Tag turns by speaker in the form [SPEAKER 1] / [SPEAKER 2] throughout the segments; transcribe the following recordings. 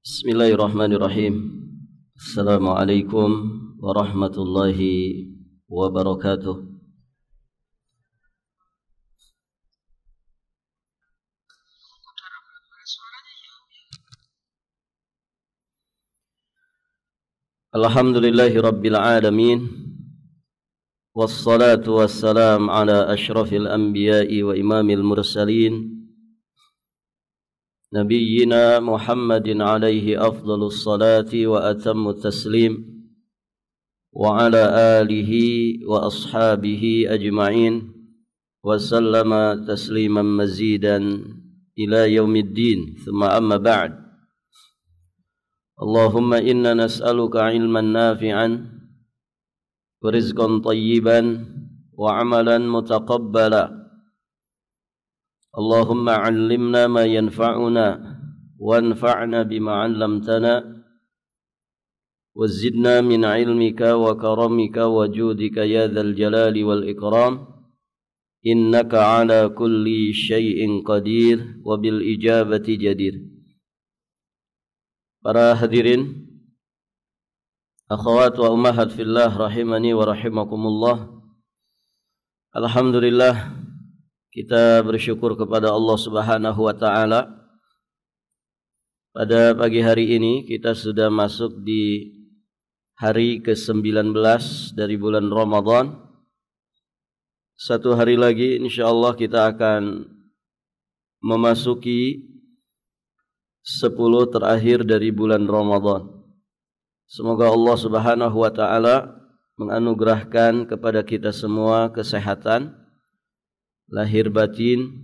[SPEAKER 1] Bismillahirrahmanirrahim. Assalamualaikum warahmatullahi wabarakatuh. Alhamdulillahi rabbil alamin. Wassalatu wassalam ala ashrafil anbiya'i wa imamil mursalin Nabiyyina Muhammadin alaihi afdalus salati wa atammu taslim wa ala alihi wa ashabihi ajma'in wa sallama tasliman mazidan ila yaumiddin. Thumma amma ba'd. Allahumma inna nas'aluka ilman nafi'an wa rizqan tayyiban wa amalan mutaqabbala. Allahumma 'allimna ma yanfa'una wanfa'na bima 'allamtana wa zidna min 'ilmika wa karamika wa judika ya dzal jalali wal ikram innaka 'ala kulli syai'in qadir wa bil ijabati jadir. Para hadirin, akhwat wa ummahat fillah rahimani wa rahimakumullah. Alhamdulillah, kita bersyukur kepada Allah Subhanahu wa taala. Pada pagi hari ini kita sudah masuk di hari ke-19 dari bulan Ramadan. Satu hari lagi insyaallah kita akan memasuki 10 terakhir dari bulan Ramadan. Semoga Allah Subhanahu wa taala menganugerahkan kepada kita semua kesehatan lahir batin,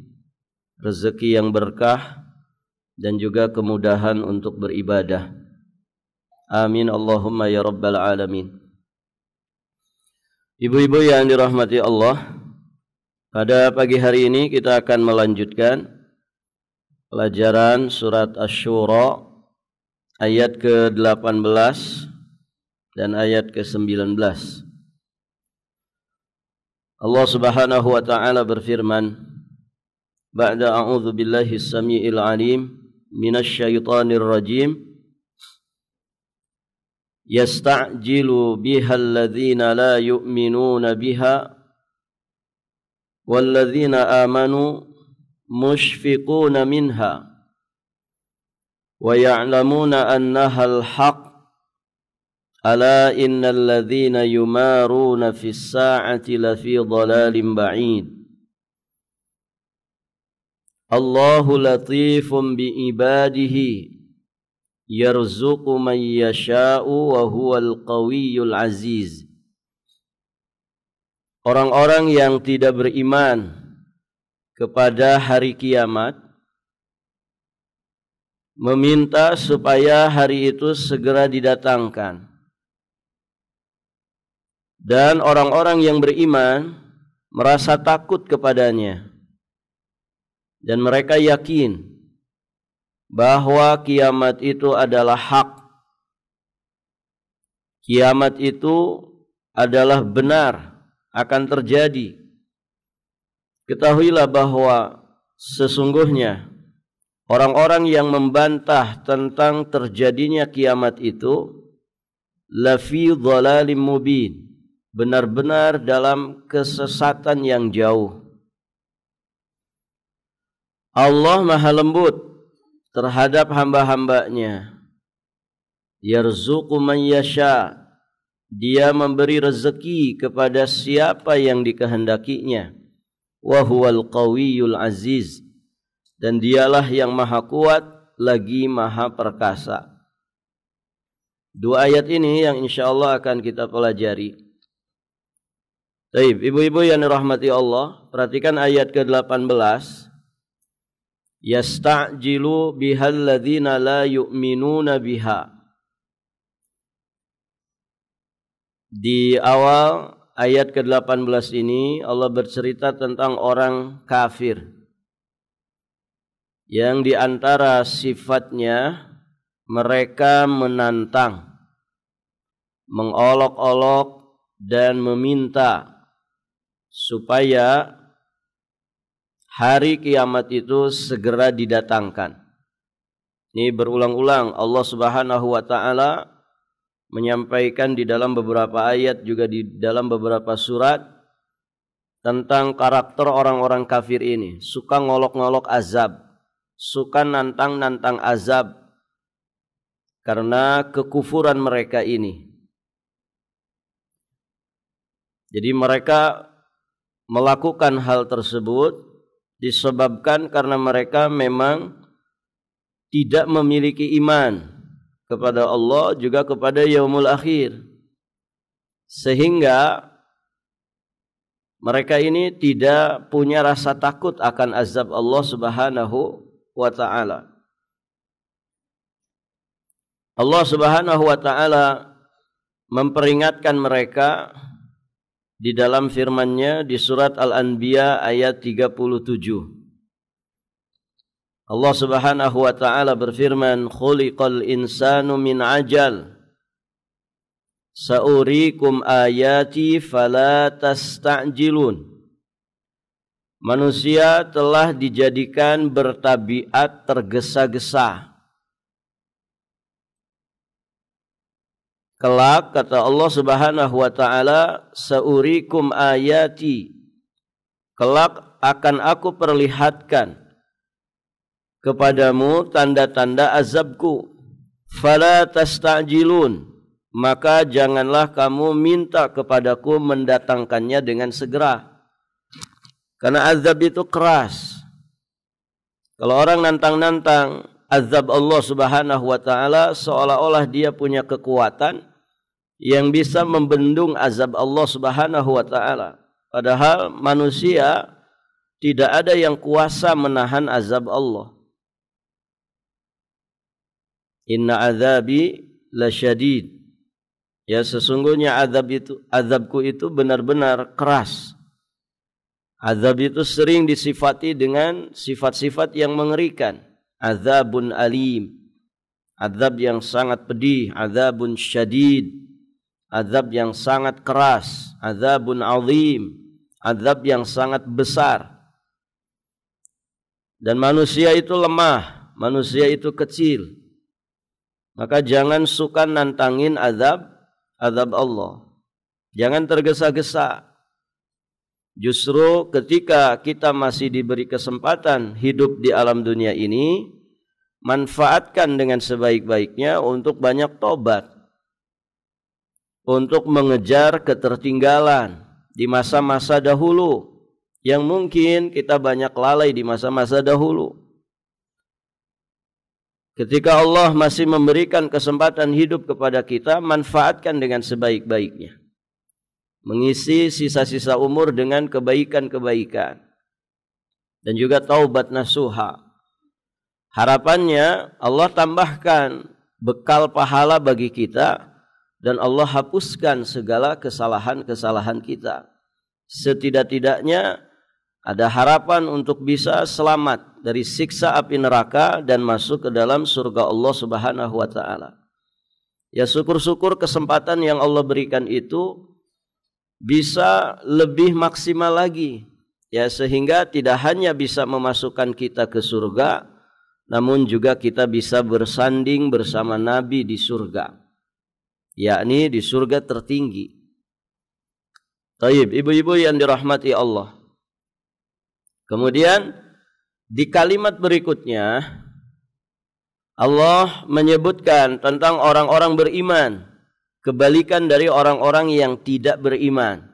[SPEAKER 1] rezeki yang berkah, dan juga kemudahan untuk beribadah. Amin Allahumma ya rabbal alamin. Ibu-ibu yang dirahmati Allah, pada pagi hari ini kita akan melanjutkan pelajaran surat Asy-Syura ayat ke-18 dan ayat ke-19. Allah Subhanahu wa taala berfirman, ba'da a'udzu billahi as-sami'il 'alim minasy syaithanir rajim, yasta'jilu bihal ladzina la yu'minuna biha wal ladzina amanu mushfiquna minha wa ya'lamuna annahal haqq. Ala innal ladzina yumaruna fis sa'ati lafi dhalalin ba'id. Allahu latifun bi ibadihi yarzuqu man yasha'u wa huwal qawiyyul aziz. Orang-orang yang tidak beriman kepada hari kiamat meminta supaya hari itu segera didatangkan. Dan orang-orang yang beriman merasa takut kepadanya. Dan mereka yakin bahwa kiamat itu adalah hak. Kiamat itu adalah benar, akan terjadi. Ketahuilah bahwa sesungguhnya orang-orang yang membantah tentang terjadinya kiamat itu lafi dhalalim mubin, benar-benar dalam kesesatan yang jauh. Allah maha lembut terhadap hamba-hambanya. Yarzuqu man yasha, dia memberi rezeki kepada siapa yang dikehendakinya. Wa huwal qawiyyul aziz, dan dialah yang maha kuat lagi maha perkasa. Dua ayat ini yang insyaallah akan kita pelajari. Baik, ibu-ibu yang dirahmati Allah, perhatikan ayat ke-18. Yasta'jilu bihal ladzina la yu'minuna biha. Di awal ayat ke-18 ini Allah bercerita tentang orang kafir yang di antara sifatnya mereka menantang, mengolok-olok dan meminta supaya hari kiamat itu segera didatangkan. Ini berulang-ulang Allah Subhanahu wa taala menyampaikan di dalam beberapa ayat juga di dalam beberapa surat tentang karakter orang-orang kafir ini, suka ngolok-ngolok azab, suka nantang-nantang azab karena kekufuran mereka ini. Jadi mereka melakukan hal tersebut disebabkan karena mereka memang tidak memiliki iman kepada Allah juga kepada yaumul akhir, sehingga mereka ini tidak punya rasa takut akan azab Allah Subhanahu wa taala. Allah Subhanahu wa taala memperingatkan mereka di dalam firman-Nya di surat Al-Anbiya ayat 37. Allah Subhanahu wa taala berfirman, "Khuliqal insanu min ajal. Sa'urikum ayati fala tasta'jilun." Manusia telah dijadikan bertabiat tergesa-gesa. Kelak kata Allah Subhanahu wa taala, "Sa'urikum ayati." Kelak akan aku perlihatkan kepadamu tanda-tanda azabku. Fala tasta'jilun, maka janganlah kamu minta kepadaku mendatangkannya dengan segera. Karena azab itu keras. Kalau orang nantang-nantang azab Allah Subhanahu wa taala, seolah-olah dia punya kekuatan yang bisa membendung azab Allah Subhanahu wa taala. Padahal manusia tidak ada yang kuasa menahan azab Allah. Inna azabi lasyadid. Ya, sesungguhnya azabku itu benar-benar keras. Azab itu sering disifati dengan sifat-sifat yang mengerikan. Azabun alim, azab yang sangat pedih. Azabun syadid, azab yang sangat keras. Azabun azim, azab yang sangat besar. Dan manusia itu lemah, manusia itu kecil. Maka jangan suka nantangin azab Allah. Jangan tergesa-gesa. Justru ketika kita masih diberi kesempatan hidup di alam dunia ini, manfaatkan dengan sebaik-baiknya untuk banyak tobat, untuk mengejar ketertinggalan di masa-masa dahulu yang mungkin kita banyak lalai di masa-masa dahulu. Ketika Allah masih memberikan kesempatan hidup kepada kita, manfaatkan dengan sebaik-baiknya. Mengisi sisa-sisa umur dengan kebaikan-kebaikan. Dan juga taubat nasuha. Harapannya Allah tambahkan bekal pahala bagi kita dan Allah hapuskan segala kesalahan-kesalahan kita. Setidak-tidaknya ada harapan untuk bisa selamat dari siksa api neraka dan masuk ke dalam surga Allah Subhanahu wa taala. Ya, syukur-syukur kesempatan yang Allah berikan itu bisa lebih maksimal lagi. Ya, sehingga tidak hanya bisa memasukkan kita ke surga, namun juga kita bisa bersanding bersama Nabi di surga. Yakni di surga tertinggi. Taib, ibu-ibu yang dirahmati Allah. Kemudian di kalimat berikutnya Allah menyebutkan tentang orang-orang beriman, kebalikan dari orang-orang yang tidak beriman.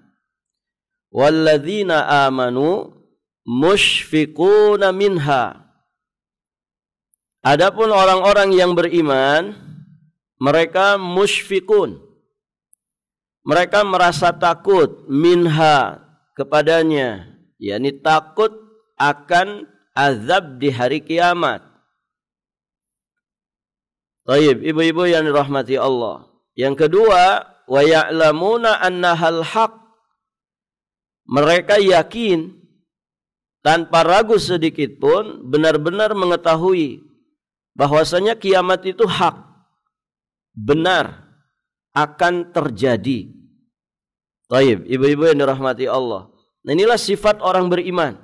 [SPEAKER 1] Walladzina amanu musyfiquna minha. Adapun orang-orang yang beriman, mereka musyfiqun. Mereka merasa takut minha kepadanya, yakni takut akan azab di hari kiamat. Taib, ibu-ibu yang dirahmati Allah. Yang kedua, wa ya'lamuna annahal haq. Mereka yakin tanpa ragu sedikit pun benar-benar mengetahui bahwasanya kiamat itu hak, benar, akan terjadi. Taib, ibu-ibu yang dirahmati Allah. Nah, inilah sifat orang beriman.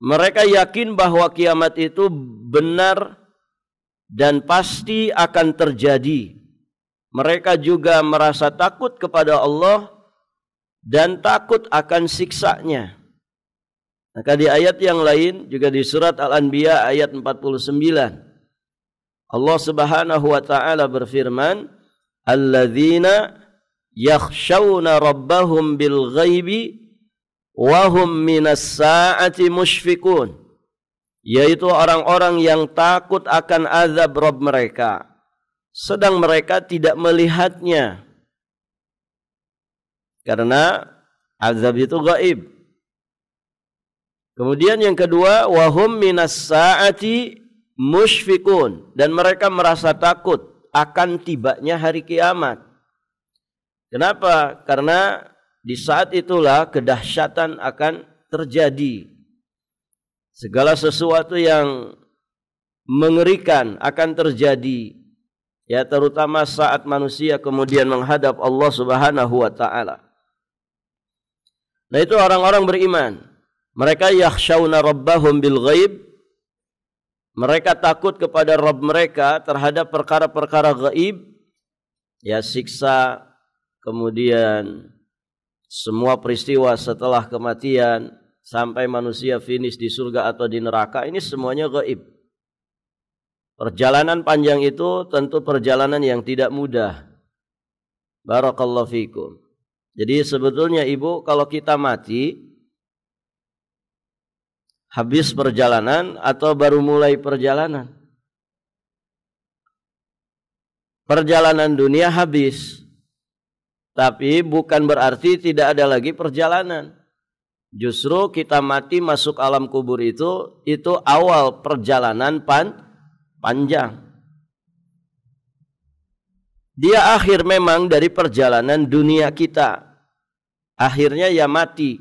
[SPEAKER 1] Mereka yakin bahwa kiamat itu benar dan pasti akan terjadi. Mereka juga merasa takut kepada Allah dan takut akan siksanya. Maka di ayat yang lain juga di surat Al-Anbiya ayat 49 Allah Subhanahu wa taala berfirman, "Alladzina yakhshawna rabbahum bil ghaibi wa hum minas saati musyfiqun." Yaitu orang-orang yang takut akan azab Rabb mereka, sedang mereka tidak melihatnya. Karena azab itu gaib. Kemudian yang kedua, wahum minas saati musyfiqun, dan mereka merasa takut akan tibanya hari kiamat. Kenapa? Karena di saat itulah kedahsyatan akan terjadi. Segala sesuatu yang mengerikan akan terjadi, ya, terutama saat manusia kemudian menghadap Allah Subhanahu wa taala. Nah, itu orang-orang beriman. Mereka yakhshawna rabbahum bil ghaib. Mereka takut kepada Rabb mereka terhadap perkara-perkara gaib, ya, siksa, kemudian semua peristiwa setelah kematian sampai manusia finish di surga atau di neraka, ini semuanya gaib. Perjalanan panjang itu tentu perjalanan yang tidak mudah. Barakallahu fikum. Jadi sebetulnya Ibu, kalau kita mati habis perjalanan atau baru mulai perjalanan? Perjalanan dunia habis, tapi bukan berarti tidak ada lagi perjalanan. Justru kita mati masuk alam kubur itu awal perjalanan panjang. Dia akhir memang dari perjalanan dunia kita. Akhirnya ya mati.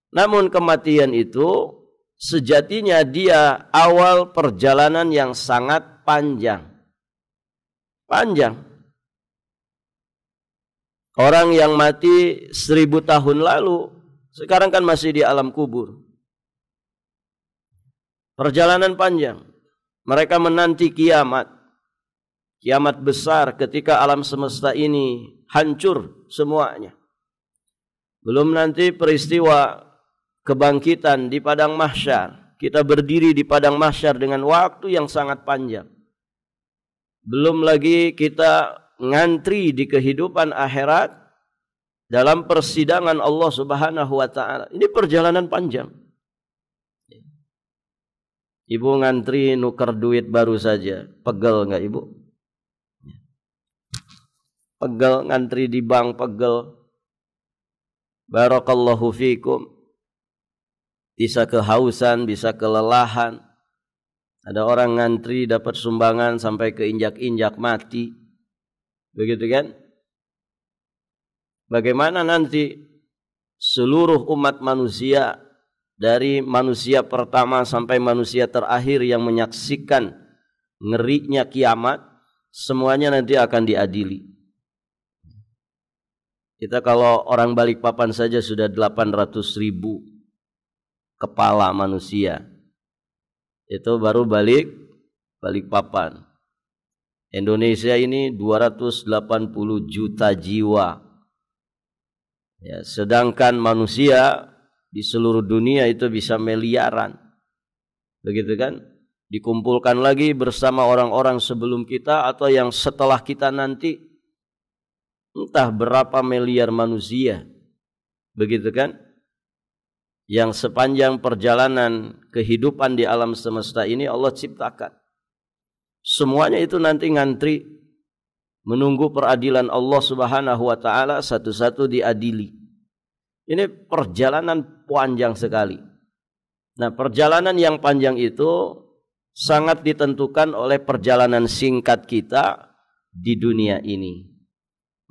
[SPEAKER 1] Namun kematian itu sejatinya dia awal perjalanan yang sangat panjang. Panjang. Orang yang mati 1000 tahun lalu, sekarang kan masih di alam kubur. Perjalanan panjang. Mereka menanti kiamat. Kiamat besar ketika alam semesta ini hancur semuanya. Belum nanti peristiwa kebangkitan di padang mahsyar. Kita berdiri di padang mahsyar dengan waktu yang sangat panjang. Belum lagi kita ngantri di kehidupan akhirat dalam persidangan Allah Subhanahu wa taala. Ini perjalanan panjang. Ibu ngantri nuker duit baru saja, pegel enggak Ibu? Pegel, ngantri di bank pegel. Barakallahu fikum. Bisa kehausan, bisa kelelahan. Ada orang ngantri dapat sumbangan sampai keinjak-injak mati. Begitu kan? Bagaimana nanti seluruh umat manusia, dari manusia pertama sampai manusia terakhir yang menyaksikan ngerinya kiamat, semuanya nanti akan diadili. Kita kalau orang Balikpapan saja sudah 800.000 kepala manusia. Itu baru Balikpapan. Indonesia ini 280 juta jiwa. Ya, sedangkan manusia di seluruh dunia itu bisa miliaran. Begitu kan? Dikumpulkan lagi bersama orang-orang sebelum kita atau yang setelah kita nanti, entah berapa miliar manusia. Begitu kan? Yang sepanjang perjalanan kehidupan di alam semesta ini Allah ciptakan. Semuanya itu nanti ngantri menunggu peradilan Allah Subhanahu wa taala, satu-satu diadili. Ini perjalanan panjang sekali. Nah, perjalanan yang panjang itu sangat ditentukan oleh perjalanan singkat kita di dunia ini.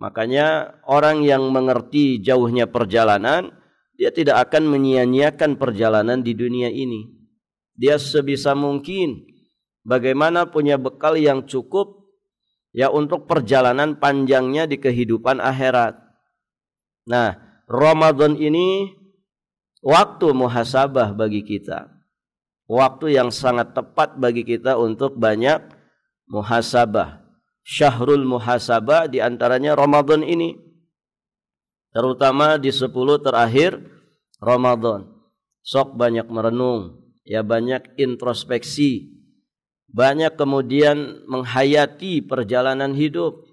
[SPEAKER 1] Makanya orang yang mengerti jauhnya perjalanan, dia tidak akan menyia-nyiakan perjalanan di dunia ini. Dia sebisa mungkin bagaimana punya bekal yang cukup, ya, untuk perjalanan panjangnya di kehidupan akhirat. Nah, Ramadan ini waktu muhasabah bagi kita. Waktu yang sangat tepat bagi kita untuk banyak muhasabah. Syahrul muhasabah diantaranya Ramadan ini. Terutama di 10 terakhir Ramadan. Sok banyak merenung, ya banyak introspeksi, banyak kemudian menghayati perjalanan hidup.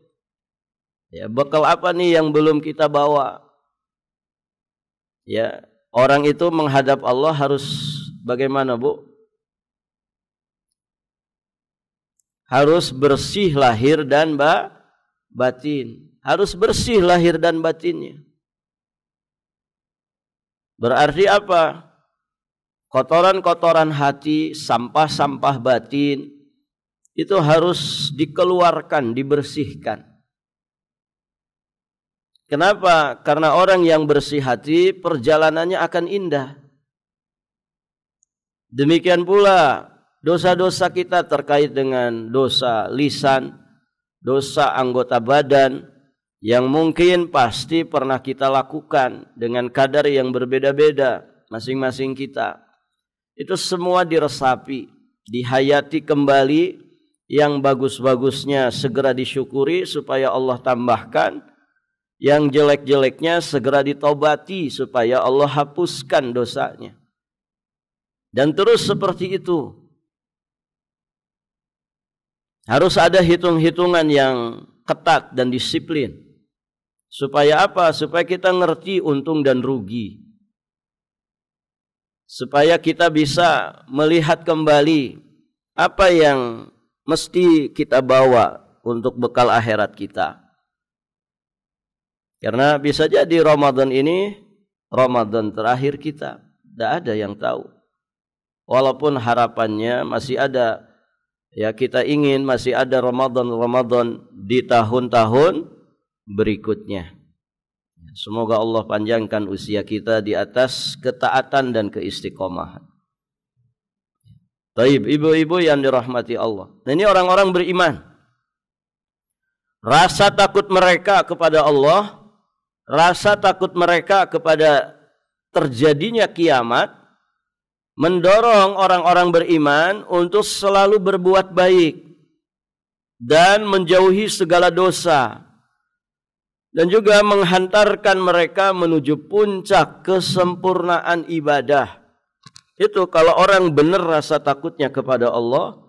[SPEAKER 1] Ya, bekal apa nih yang belum kita bawa? Ya, orang itu menghadap Allah harus bagaimana, Bu? Harus bersih lahir dan batin. Harus bersih lahir dan batinnya. Berarti apa? Kotoran-kotoran hati, sampah-sampah batin itu harus dikeluarkan, dibersihkan. Kenapa? Karena orang yang bersih hati perjalanannya akan indah. Demikian pula dosa-dosa kita terkait dengan dosa lisan, dosa anggota badan yang mungkin pasti pernah kita lakukan dengan kadar yang berbeda-beda masing-masing kita. Itu semua diresapi, dihayati kembali, yang bagus-bagusnya segera disyukuri supaya Allah tambahkan, yang jelek-jeleknya segera ditobati supaya Allah hapuskan dosanya. Dan terus seperti itu. Harus ada hitung-hitungan yang ketat dan disiplin. Supaya apa? Supaya kita ngerti untung dan rugi. Supaya kita bisa melihat kembali apa yang mesti kita bawa untuk bekal akhirat kita. Karena bisa jadi Ramadan ini Ramadan terakhir kita. Tidak ada yang tahu. Walaupun harapannya masih ada. Ya, kita ingin masih ada Ramadan di tahun-tahun berikutnya. Semoga Allah panjangkan usia kita di atas ketaatan dan keistiqomahan. Baik, ibu-ibu yang dirahmati Allah. Nah, ini orang-orang beriman. Rasa takut mereka kepada Allah, rasa takut mereka kepada terjadinya kiamat, mendorong orang-orang beriman untuk selalu berbuat baik dan menjauhi segala dosa. Dan juga menghantarkan mereka menuju puncak kesempurnaan ibadah. Itu kalau orang benar rasa takutnya kepada Allah.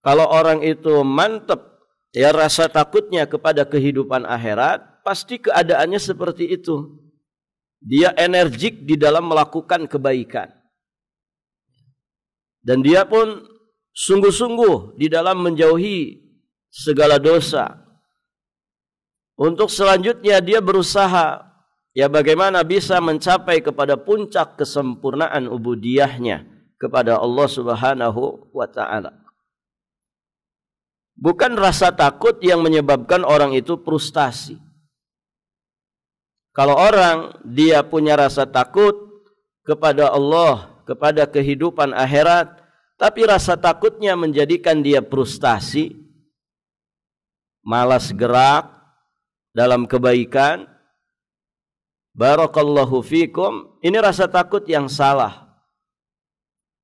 [SPEAKER 1] Kalau orang itu mantap ya rasa takutnya kepada kehidupan akhirat, pasti keadaannya seperti itu. Dia energik di dalam melakukan kebaikan. Dan dia pun sungguh-sungguh di dalam menjauhi segala dosa. Untuk selanjutnya dia berusaha ya bagaimana bisa mencapai kepada puncak kesempurnaan ubudiyahnya kepada Allah Subhanahu wa taala. Bukan rasa takut yang menyebabkan orang itu frustasi. Kalau orang dia punya rasa takut kepada Allah, kepada kehidupan akhirat, tapi rasa takutnya menjadikan dia frustasi, malas gerak dalam kebaikan, barakallahu fikum, ini rasa takut yang salah.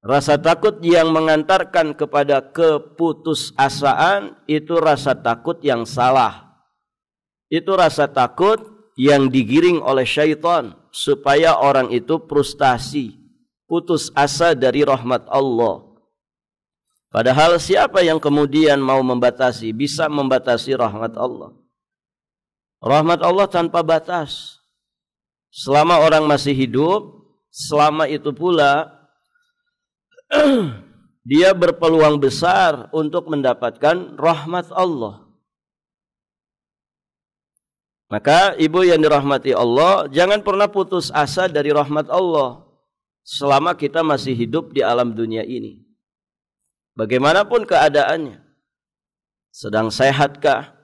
[SPEAKER 1] Rasa takut yang mengantarkan kepada keputusasaan, itu rasa takut yang salah. Itu rasa takut yang digiring oleh syaitan supaya orang itu frustasi, putus asa dari rahmat Allah. Padahal siapa yang kemudian mau membatasi, bisa membatasi rahmat Allah? Rahmat Allah tanpa batas. Selama orang masih hidup, selama itu pula dia berpeluang besar untuk mendapatkan rahmat Allah. Maka ibu yang dirahmati Allah, jangan pernah putus asa dari rahmat Allah selama kita masih hidup di alam dunia ini. Bagaimanapun keadaannya, sedang sehatkah,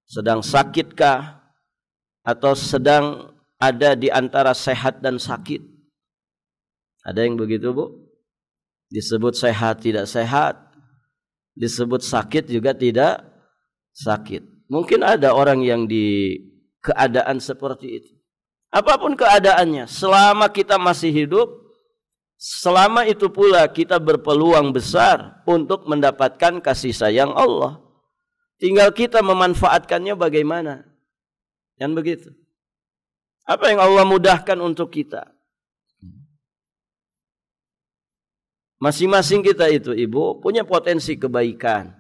[SPEAKER 1] sedang sakitkah, atau sedang ada di antara sehat dan sakit. Ada yang begitu, Bu? Disebut sehat tidak sehat, disebut sakit juga tidak sakit. Mungkin ada orang yang di keadaan seperti itu. Apapun keadaannya, selama kita masih hidup, selama itu pula kita berpeluang besar untuk mendapatkan kasih sayang Allah. Tinggal kita memanfaatkannya bagaimana. Kan begitu. Apa yang Allah mudahkan untuk kita? Masing-masing kita itu, Ibu, punya potensi kebaikan.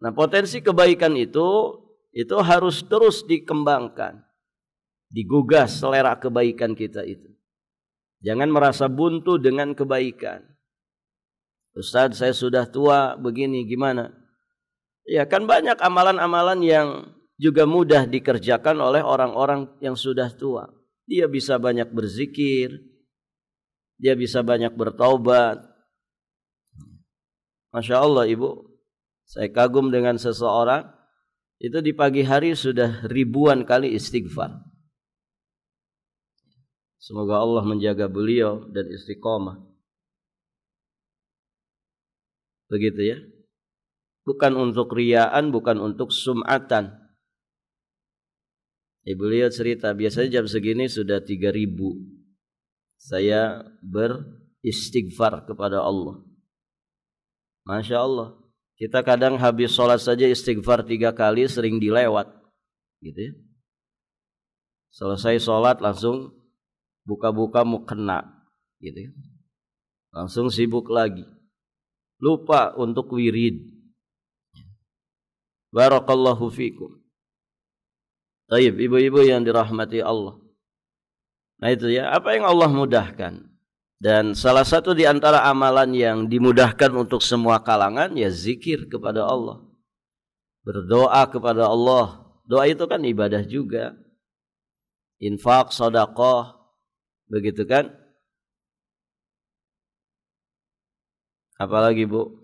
[SPEAKER 1] Nah, potensi kebaikan itu harus terus dikembangkan. Digugah selera kebaikan kita itu. Jangan merasa buntu dengan kebaikan. Ustaz, saya sudah tua begini, gimana? Ya kan banyak amalan-amalan yang juga mudah dikerjakan oleh orang-orang yang sudah tua. Dia bisa banyak berzikir, dia bisa banyak bertaubat. Masya Allah, Ibu, saya kagum dengan seseorang, itu di pagi hari sudah ribuan kali istighfar. Semoga Allah menjaga beliau dan istiqomah. Begitu ya. Bukan untuk riyaan, bukan untuk sum'atan. Beliau cerita, biasanya jam segini sudah 3.000. Saya beristighfar kepada Allah. Masya Allah. Kita kadang habis sholat saja istighfar 3 kali, sering dilewat. Gitu ya. Selesai sholat langsung buka-buka mau kena, gitu ya. Langsung sibuk lagi. Lupa untuk wirid. Barakallahu fikum. Baik, ibu-ibu yang dirahmati Allah. Nah itu ya, apa yang Allah mudahkan. Dan salah satu di antara amalan yang dimudahkan untuk semua kalangan, ya zikir kepada Allah. Berdoa kepada Allah. Doa itu kan ibadah juga. Infak, sedekah, begitu kan? Apalagi, Bu,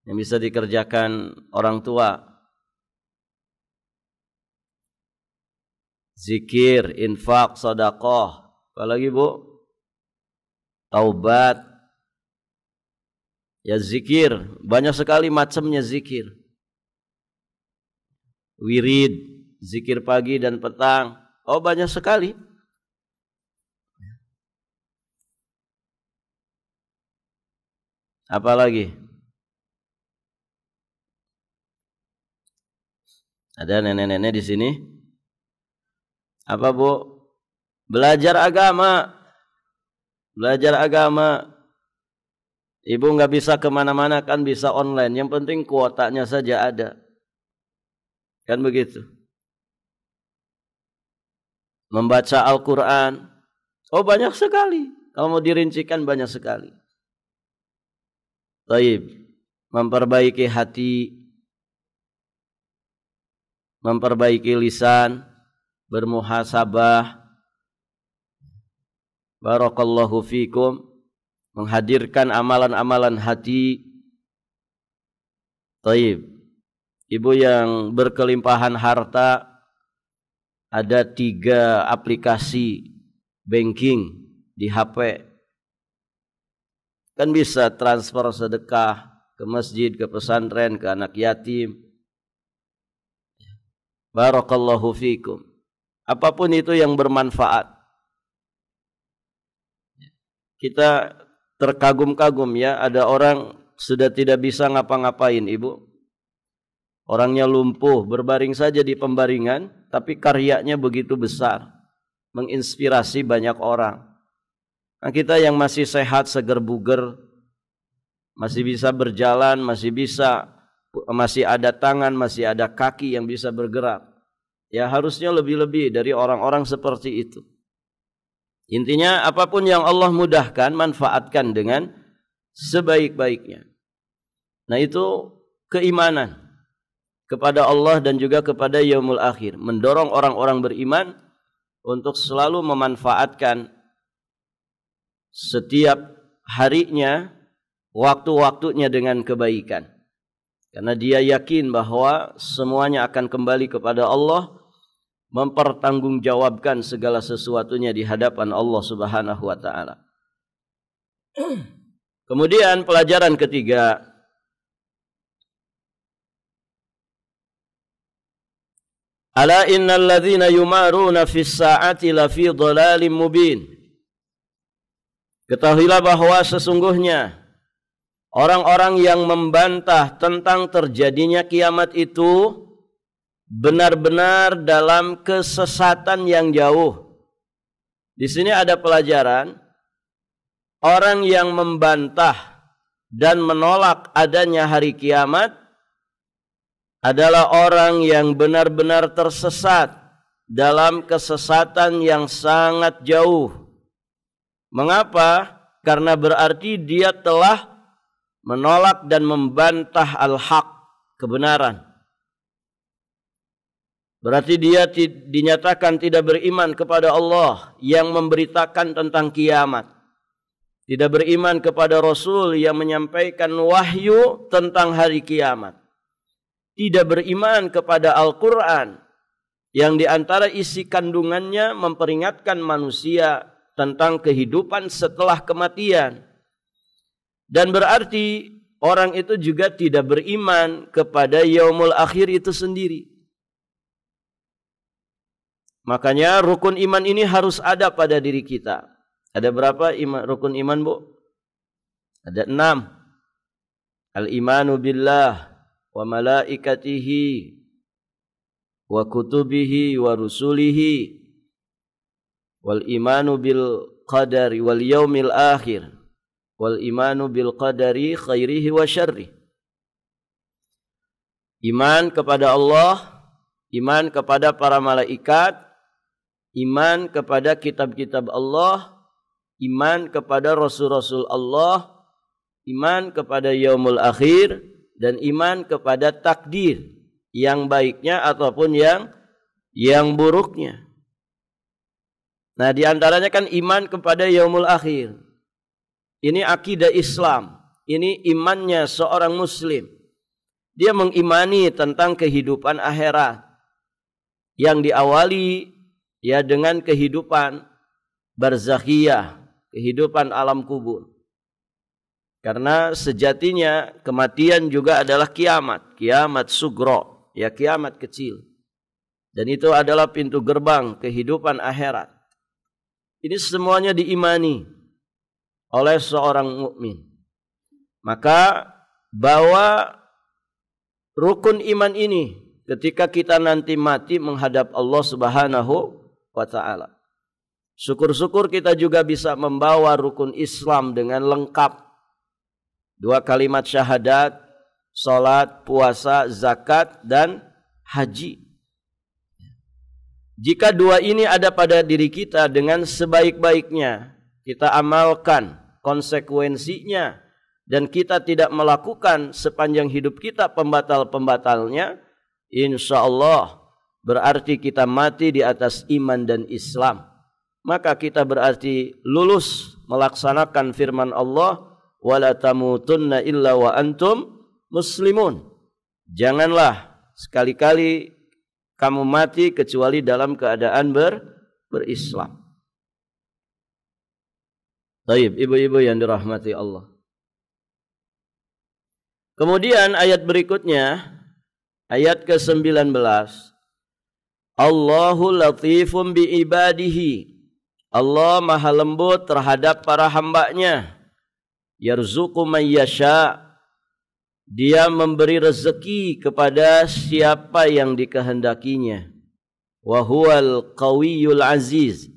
[SPEAKER 1] yang bisa dikerjakan orang tua? Zikir, infak, sedekah. Apalagi, Bu? Taubat. Ya zikir, banyak sekali macamnya zikir. Wirid, zikir pagi dan petang. Oh, banyak sekali. Apalagi? Ada nenek-nenek di sini? Apa, Bu? Belajar agama. Belajar agama. Ibu nggak bisa kemana-mana, kan bisa online. Yang penting kuotanya saja ada. Kan begitu. Membaca Al-Quran. Oh, banyak sekali. Kalau mau dirincikan banyak sekali. Baik, memperbaiki hati, memperbaiki lisan, bermuhasabah. Barakallahu fikum, menghadirkan amalan-amalan hati. Baik, ibu yang berkelimpahan harta, ada 3 aplikasi banking di HP. Kan bisa transfer sedekah ke masjid, ke pesantren, ke anak yatim. Barakallahu fikum. Apapun itu yang bermanfaat. Kita terkagum-kagum ya, ada orang sudah tidak bisa ngapa-ngapain, Ibu. Orangnya lumpuh, berbaring saja di pembaringan, tapi karyanya begitu besar. Menginspirasi banyak orang. Nah, kita yang masih sehat, seger buger, masih bisa berjalan, masih ada tangan, masih ada kaki yang bisa bergerak. Ya harusnya lebih-lebih dari orang-orang seperti itu. Intinya apapun yang Allah mudahkan, manfaatkan dengan sebaik-baiknya. Nah itu keimanan kepada Allah dan juga kepada yaumul akhir. Mendorong orang-orang beriman untuk selalu memanfaatkan setiap harinya, waktu-waktunya dengan kebaikan. Karena dia yakin bahwa semuanya akan kembali kepada Allah, mempertanggungjawabkan segala sesuatunya di hadapan Allah Subhanahu wa taala. Kemudian pelajaran ketiga, ala innal ladzina yumaruna fis saati lafi dhalalin mubin. Ketahuilah bahwa sesungguhnya orang-orang yang membantah tentang terjadinya kiamat itu benar-benar dalam kesesatan yang jauh. Di sini ada pelajaran, orang yang membantah dan menolak adanya hari kiamat adalah orang yang benar-benar tersesat dalam kesesatan yang sangat jauh. Mengapa? Karena berarti dia telah menolak dan membantah al-haq, kebenaran. Berarti dia dinyatakan tidak beriman kepada Allah yang memberitakan tentang kiamat. Tidak beriman kepada Rasul yang menyampaikan wahyu tentang hari kiamat. Tidak beriman kepada Al-Quran yang diantara isi kandungannya memperingatkan manusia tentang kehidupan setelah kematian. Dan berarti orang itu juga tidak beriman kepada yaumul akhir itu sendiri. Makanya rukun iman ini harus ada pada diri kita. Ada berapa rukun iman, Bu? Ada 6. Al-imanu billah wa malaikatihi wa kutubihi wa rusulihi wal imanu bil qadari wal yaumil akhir wal imanu bil qadari khairihi wa syarrih. Iman kepada Allah, iman kepada para malaikat, iman kepada kitab-kitab Allah, iman kepada rasul-rasul Allah, iman kepada yaumul akhir, dan iman kepada takdir yang baiknya ataupun yang buruknya. Nah, di antaranya kan iman kepada yaumul akhir. Ini akidah Islam. Ini imannya seorang muslim. Dia mengimani tentang kehidupan akhirat yang diawali ya dengan kehidupan barzakhiyah, kehidupan alam kubur. Karena sejatinya kematian juga adalah kiamat, kiamat sugro, ya kiamat kecil. Dan itu adalah pintu gerbang kehidupan akhirat. Ini semuanya diimani oleh seorang mukmin. Maka bawa rukun iman ini ketika kita nanti mati menghadap Allah Subhanahu wa ta'ala. Syukur-syukur kita juga bisa membawa rukun Islam dengan lengkap. 2 kalimat syahadat, salat, puasa, zakat, dan haji. Jika 2 ini ada pada diri kita dengan sebaik-baiknya, kita amalkan konsekuensinya, dan kita tidak melakukan sepanjang hidup kita pembatal-pembatalnya, insya Allah berarti kita mati di atas iman dan Islam. Maka kita berarti lulus melaksanakan firman Allah, wala tamutunna illa wa antum muslimun. Janganlah sekali-kali kamu mati kecuali dalam keadaan berislam. Baik, ibu-ibu yang dirahmati Allah. Kemudian ayat berikutnya, ayat ke-19. Allahu latifum bi ibadihi. Allah maha lembut terhadap para hambanya. Yarzuqu man yasha. Dia memberi rezeki kepada siapa yang dikehendakinya. Wa huwal qawiyul aziz.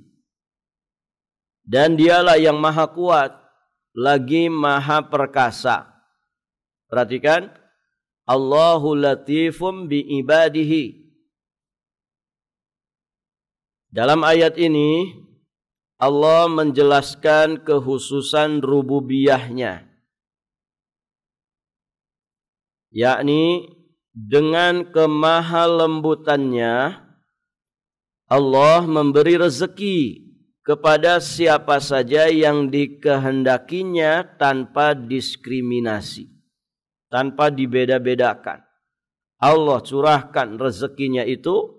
[SPEAKER 1] Dan dialah yang maha kuat lagi maha perkasa. Perhatikan, Allahu latifum bi ibadihi. Dalam ayat ini Allah menjelaskan kekhususan rububiyahnya, yakni dengan kemahalembutannya Allah memberi rezeki kepada siapa saja yang dikehendakinya tanpa diskriminasi, tanpa dibeda-bedakan. Allah curahkan rezekinya itu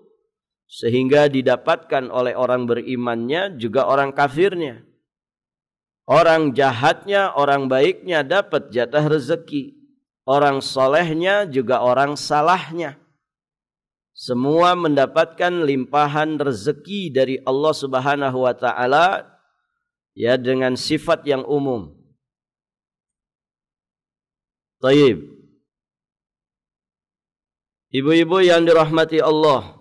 [SPEAKER 1] sehingga didapatkan oleh orang berimannya juga orang kafirnya. Orang jahatnya, orang baiknya dapat jatah rezeki. Orang solehnya juga orang salahnya. Semua mendapatkan limpahan rezeki dari Allah Subhanahu wa ta'ala ya dengan sifat yang umum. Taib. Ibu-ibu yang dirahmati Allah,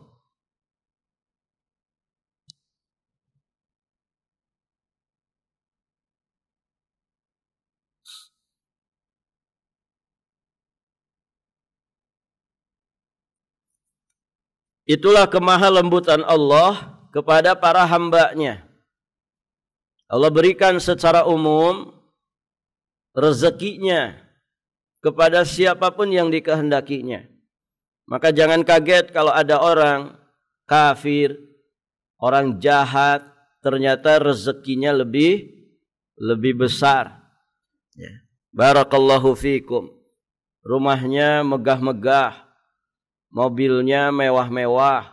[SPEAKER 1] itulah kemahalembutan Allah kepada para hamba-Nya. Allah berikan secara umum rezekinya kepada siapapun yang dikehendakinya. Maka jangan kaget kalau ada orang kafir, orang jahat, ternyata rezekinya lebih besar. Ya. Barakallahu fikum. Rumahnya megah-megah, mobilnya mewah-mewah,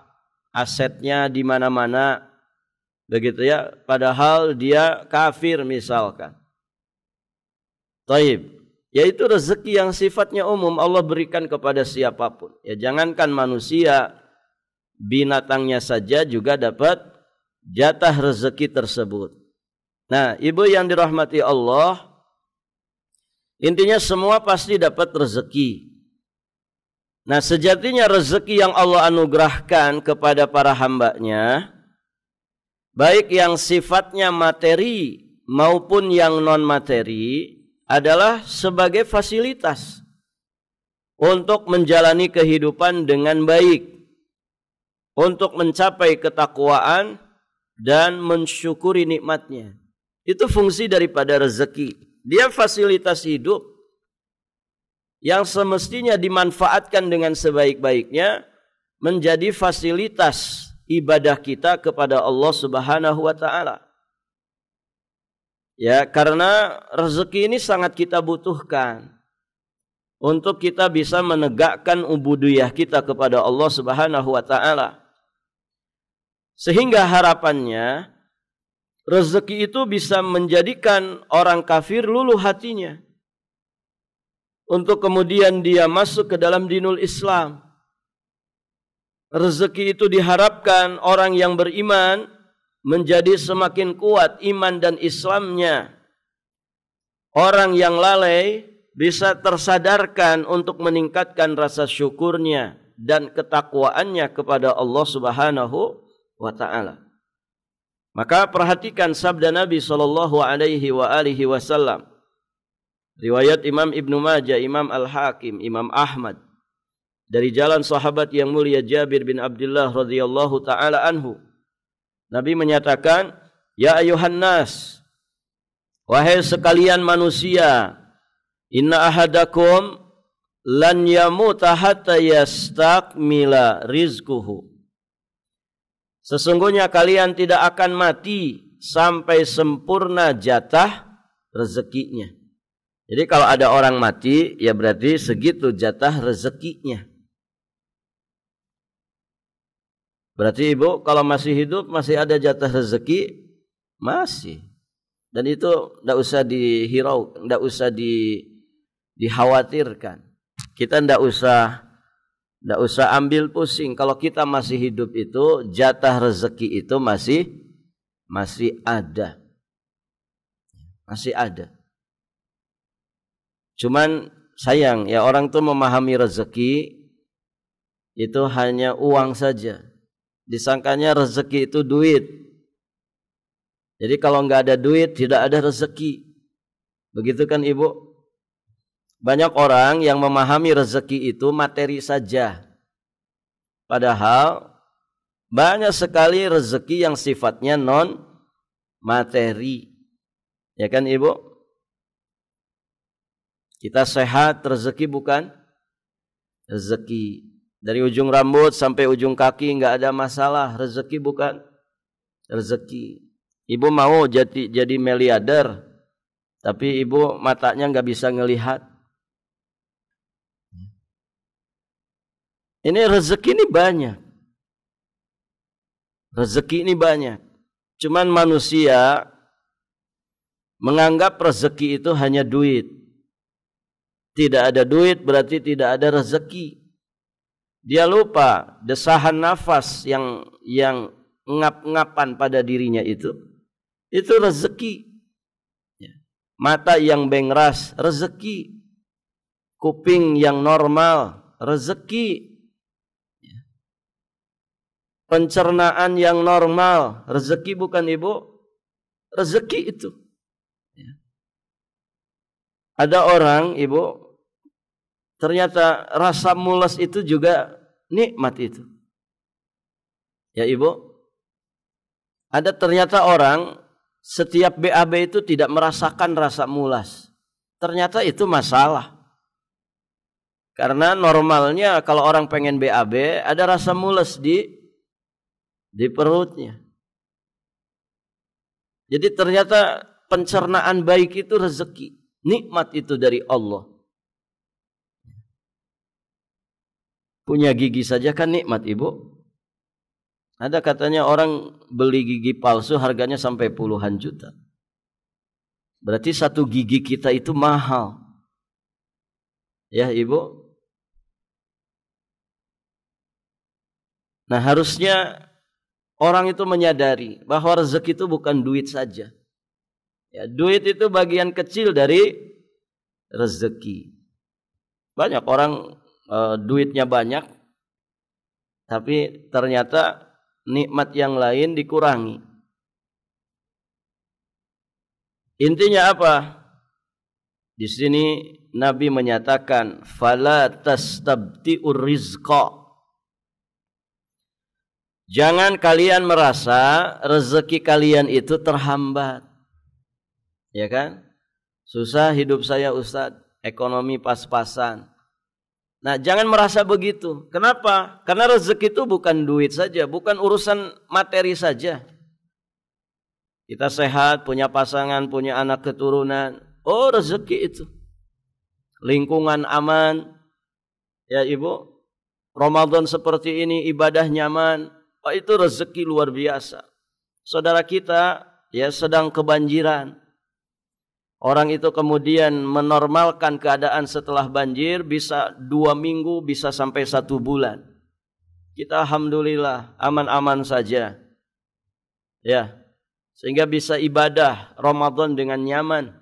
[SPEAKER 1] asetnya di mana-mana. Begitu ya, padahal dia kafir misalkan. Taib. Yaitu rezeki yang sifatnya umum Allah berikan kepada siapapun. Ya jangankan manusia, binatangnya saja juga dapat jatah rezeki tersebut. Nah, ibu yang dirahmati Allah, intinya semua pasti dapat rezeki. Nah, sejatinya rezeki yang Allah anugerahkan kepada para hamba-Nya, baik yang sifatnya materi maupun yang non materi, adalah sebagai fasilitas untuk menjalani kehidupan dengan baik, untuk mencapai ketakwaan dan mensyukuri nikmatnya. Itu fungsi daripada rezeki. Dia fasilitas hidup yang semestinya dimanfaatkan dengan sebaik-baiknya menjadi fasilitas ibadah kita kepada Allah Subhanahu wa taala. Ya, karena rezeki ini sangat kita butuhkan untuk kita bisa menegakkan ubudiyah kita kepada Allah Subhanahu wa taala. Sehingga harapannya rezeki itu bisa menjadikan orang kafir luluh hatinya untuk kemudian dia masuk ke dalam dinul Islam. Rezeki itu diharapkan orang yang beriman menjadi semakin kuat iman dan Islamnya. Orang yang lalai bisa tersadarkan untuk meningkatkan rasa syukurnya dan ketakwaannya kepada Allah Subhanahu wa taala. Maka perhatikan sabda Nabi sallallahu alaihi wasallam. Riwayat Imam Ibnu Majah, Imam Al-Hakim, Imam Ahmad dari jalan sahabat yang mulia Jabir bin Abdullah radhiyallahu taala anhu. Nabi menyatakan, "Ya ayuhan nas, wahai sekalian manusia, inna ahadakum lan yamuta hatta yastakmila rizquhu." Sesungguhnya kalian tidak akan mati sampai sempurna jatah rezekinya. Jadi kalau ada orang mati, ya berarti segitu jatah rezekinya. Berarti ibu kalau masih hidup masih ada jatah rezeki, masih. Dan itu tidak usah dihirau, tidak usah dikhawatirkan. Kita tidak usah ambil pusing. Kalau kita masih hidup itu jatah rezeki itu masih ada, masih ada. Cuman sayang ya orang tuh memahami rezeki itu hanya uang saja. Disangkanya rezeki itu duit. Jadi kalau nggak ada duit tidak ada rezeki. Begitu kan ibu? Banyak orang yang memahami rezeki itu materi saja. Padahal banyak sekali rezeki yang sifatnya non materi. Ya kan ibu? Kita sehat, rezeki bukan? Rezeki. Dari ujung rambut sampai ujung kaki nggak ada masalah, rezeki bukan? Rezeki. Ibu mau jadi miliarder, tapi ibu matanya nggak bisa ngelihat. Ini rezeki ini banyak. Rezeki ini banyak. Cuman manusia menganggap rezeki itu hanya duit. Tidak ada duit berarti tidak ada rezeki. Dia lupa desahan nafas yang ngap-ngapan pada dirinya itu rezeki. Mata yang bengras, rezeki. Kuping yang normal, rezeki. Pencernaan yang normal, rezeki bukan Ibu? Rezeki itu. Ada orang, Ibu, ternyata rasa mules itu juga nikmat itu. Ya Ibu, ada ternyata orang setiap BAB itu tidak merasakan rasa mulas. Ternyata itu masalah. Karena normalnya kalau orang pengen BAB ada rasa mules di perutnya. Jadi ternyata pencernaan baik itu rezeki, nikmat itu dari Allah. Punya gigi saja kan nikmat Ibu. Ada katanya orang beli gigi palsu harganya sampai puluhan juta. Berarti satu gigi kita itu mahal. Ya Ibu. Nah harusnya orang itu menyadari bahwa rezeki itu bukan duit saja. Ya, duit itu bagian kecil dari rezeki. Banyak orang duitnya banyak, tapi ternyata nikmat yang lain dikurangi. Intinya apa? Di sini Nabi menyatakan fala tastabti'ur rizqa. Jangan kalian merasa rezeki kalian itu terhambat. Ya kan? Susah hidup saya Ustaz, ekonomi pas-pasan. Nah, jangan merasa begitu. Kenapa? Karena rezeki itu bukan duit saja, bukan urusan materi saja. Kita sehat, punya pasangan, punya anak keturunan. Oh, rezeki itu. Lingkungan aman. Ya, Ibu. Ramadan seperti ini, ibadah nyaman. Oh, itu rezeki luar biasa. Saudara kita ya sedang kebanjiran. Orang itu kemudian menormalkan keadaan setelah banjir bisa 2 minggu, bisa sampai 1 bulan. Kita alhamdulillah aman-aman saja. Ya, sehingga bisa ibadah Ramadan dengan nyaman.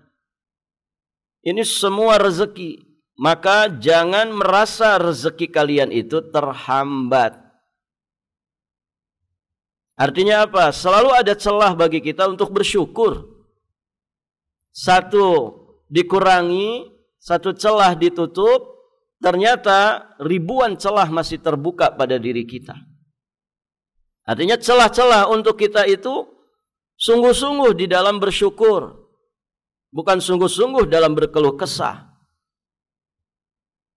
[SPEAKER 1] Ini semua rezeki. Maka jangan merasa rezeki kalian itu terhambat. Artinya apa? Selalu ada celah bagi kita untuk bersyukur. Satu dikurangi, satu celah ditutup, ternyata ribuan celah masih terbuka pada diri kita. Artinya celah-celah untuk kita itu sungguh-sungguh di dalam bersyukur, bukan sungguh-sungguh dalam berkeluh kesah.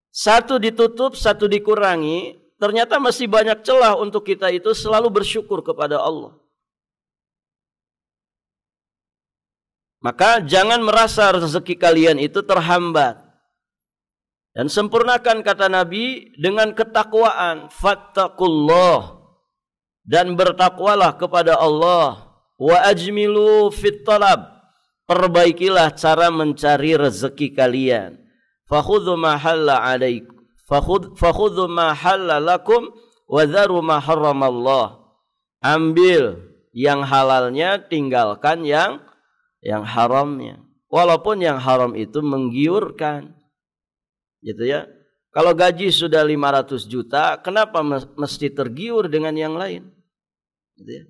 [SPEAKER 1] Satu ditutup, satu dikurangi, ternyata masih banyak celah untuk kita itu selalu bersyukur kepada Allah. Maka jangan merasa rezeki kalian itu terhambat. Dan sempurnakan kata Nabi dengan ketakwaan. Fattaqullah. Dan bertakwalah kepada Allah. Wa ajmilu fit talab. Perbaikilah cara mencari rezeki kalian. Fakhudhu ma halla alaikum. Fakhudhu ma halalakum wa dharu ma haramallah. Ambil yang halalnya, tinggalkan yang haramnya. Walaupun yang haram itu menggiurkan. Gitu ya. Kalau gaji sudah 500 juta, kenapa mesti tergiur dengan yang lain? Gitu ya.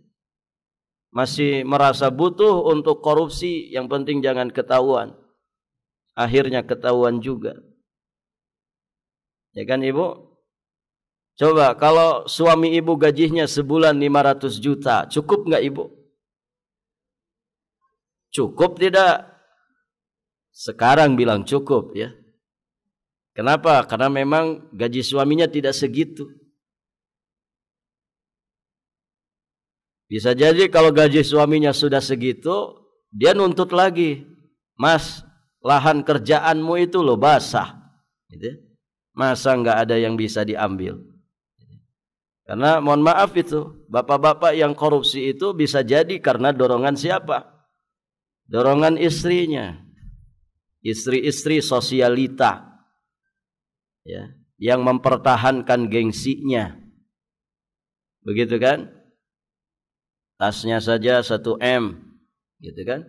[SPEAKER 1] Masih merasa butuh untuk korupsi, yang penting jangan ketahuan. Akhirnya ketahuan juga. Ya kan Ibu? Coba kalau suami Ibu gajinya sebulan 500 juta, cukup enggak Ibu? Cukup tidak? Sekarang bilang cukup ya. Kenapa? Karena memang gaji suaminya tidak segitu. Bisa jadi kalau gaji suaminya sudah segitu, dia nuntut lagi. Mas, lahan kerjaanmu itu loh basah. Gitu. Masa enggak ada yang bisa diambil? Karena mohon maaf itu, bapak-bapak yang korupsi itu bisa jadi karena dorongan siapa? Dorongan istrinya. Istri-istri sosialita. Ya, yang mempertahankan gengsinya. Begitu kan? Tasnya saja 1 M, gitu kan?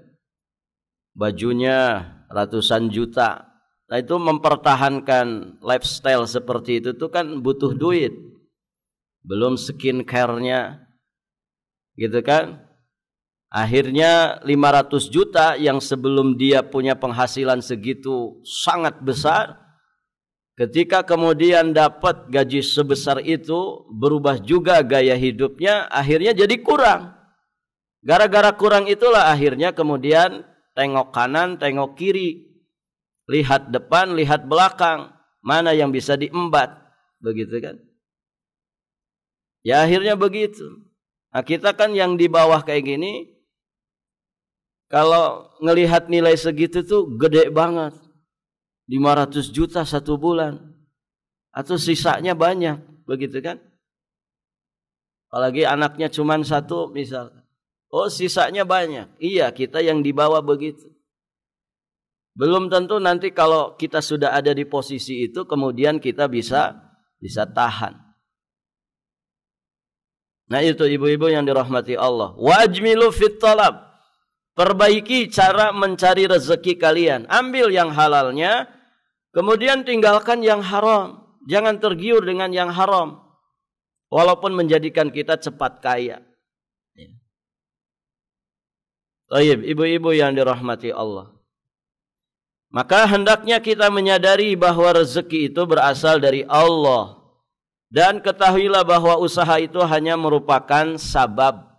[SPEAKER 1] bajunya ratusan juta. Nah itu mempertahankan lifestyle seperti itu tuh kan butuh duit. Belum skincare-nya, gitu kan. Akhirnya 500 juta yang sebelum dia punya penghasilan segitu sangat besar, ketika kemudian dapat gaji sebesar itu, berubah juga gaya hidupnya, akhirnya jadi kurang. Gara-gara kurang itulah akhirnya kemudian tengok kanan, tengok kiri, lihat depan, lihat belakang, mana yang bisa diembat, begitu kan? Ya akhirnya begitu. Nah kita kan yang di bawah kayak gini, kalau ngelihat nilai segitu tuh gede banget. 500 juta satu bulan. Atau sisanya banyak. Begitu kan. Apalagi anaknya cuma satu misalkan. Oh sisanya banyak. Iya kita yang di bawah begitu. Belum tentu nanti kalau kita sudah ada di posisi itu. Kemudian kita bisa tahan. Nah itu ibu-ibu yang dirahmati Allah. Wajmilu fit talab. Perbaiki cara mencari rezeki kalian. Ambil yang halalnya, kemudian tinggalkan yang haram. Jangan tergiur dengan yang haram. Walaupun menjadikan kita cepat kaya. Baik, ibu-ibu yang dirahmati Allah. Maka hendaknya kita menyadari bahwa rezeki itu berasal dari Allah. Dan ketahuilah bahwa usaha itu hanya merupakan sabab.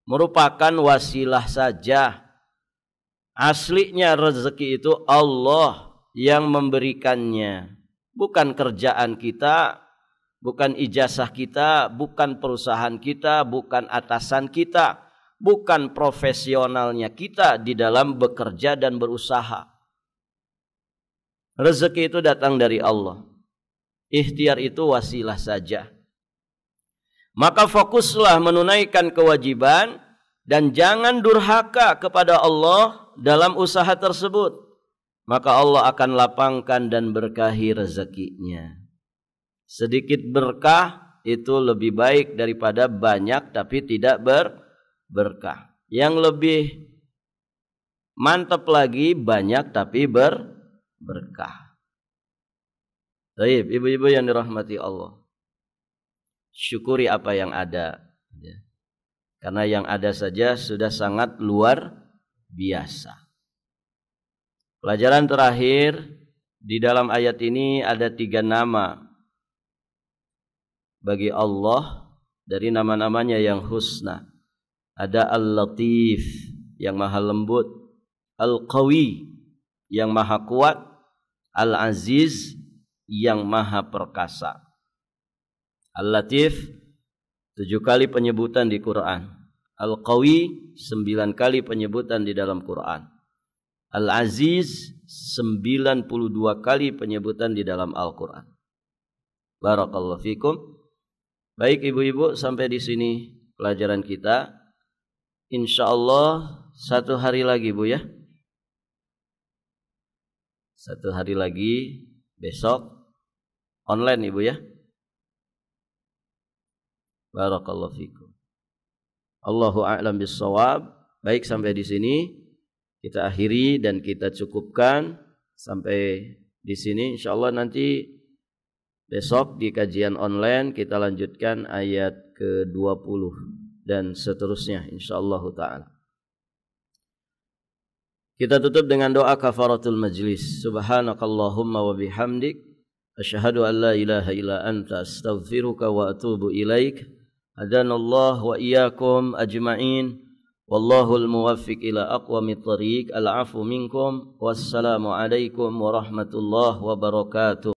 [SPEAKER 1] Merupakan wasilah saja. Aslinya rezeki itu Allah yang memberikannya. Bukan kerjaan kita, bukan ijazah kita, bukan perusahaan kita, bukan atasan kita, bukan profesionalnya kita di dalam bekerja dan berusaha. Rezeki itu datang dari Allah. Ikhtiar itu wasilah saja. Maka fokuslah menunaikan kewajiban dan jangan durhaka kepada Allah dalam usaha tersebut. Maka Allah akan lapangkan dan berkahi rezekinya. Sedikit berkah itu lebih baik daripada banyak tapi tidak berkah. Yang lebih mantap lagi banyak tapi berkah. Baik, ibu-ibu yang dirahmati Allah. Syukuri apa yang ada. Karena yang ada saja sudah sangat luar biasa. Pelajaran terakhir, di dalam ayat ini ada 3 nama bagi Allah dari nama-namanya yang husna. Ada Al-Latif yang maha lembut, Al-Qawi yang maha kuat, Al-Aziz yang maha perkasa. Al-Latif 7 kali penyebutan di Quran. Al-Qawi 9 kali penyebutan di dalam Quran. Al-Aziz 92 kali penyebutan di dalam Al-Quran. Barakallahu fikum. Baik ibu-ibu, sampai di sini pelajaran kita. InsyaAllah 1 hari lagi Bu ya. 1 hari lagi besok online Ibu ya. Barakallahu fikum. Allahu a'lam bissawab. Baik, sampai di sini kita akhiri dan kita cukupkan sampai di sini. Insyaallah nanti besok di kajian online kita lanjutkan ayat ke-20 dan seterusnya insyaallah taala. Kita tutup dengan doa kafaratul majlis. Subhanakallahumma wa bihamdik asyhadu an la ilaha illa anta astaghfiruka wa atubu ilaik. Hadanallah wa iyyakum ajma'in. Wallahul muwaffiq ila aqwamit thariq. Al-'afwu minkum. Wassalamu alaikum warahmatullahi wabarakatuh.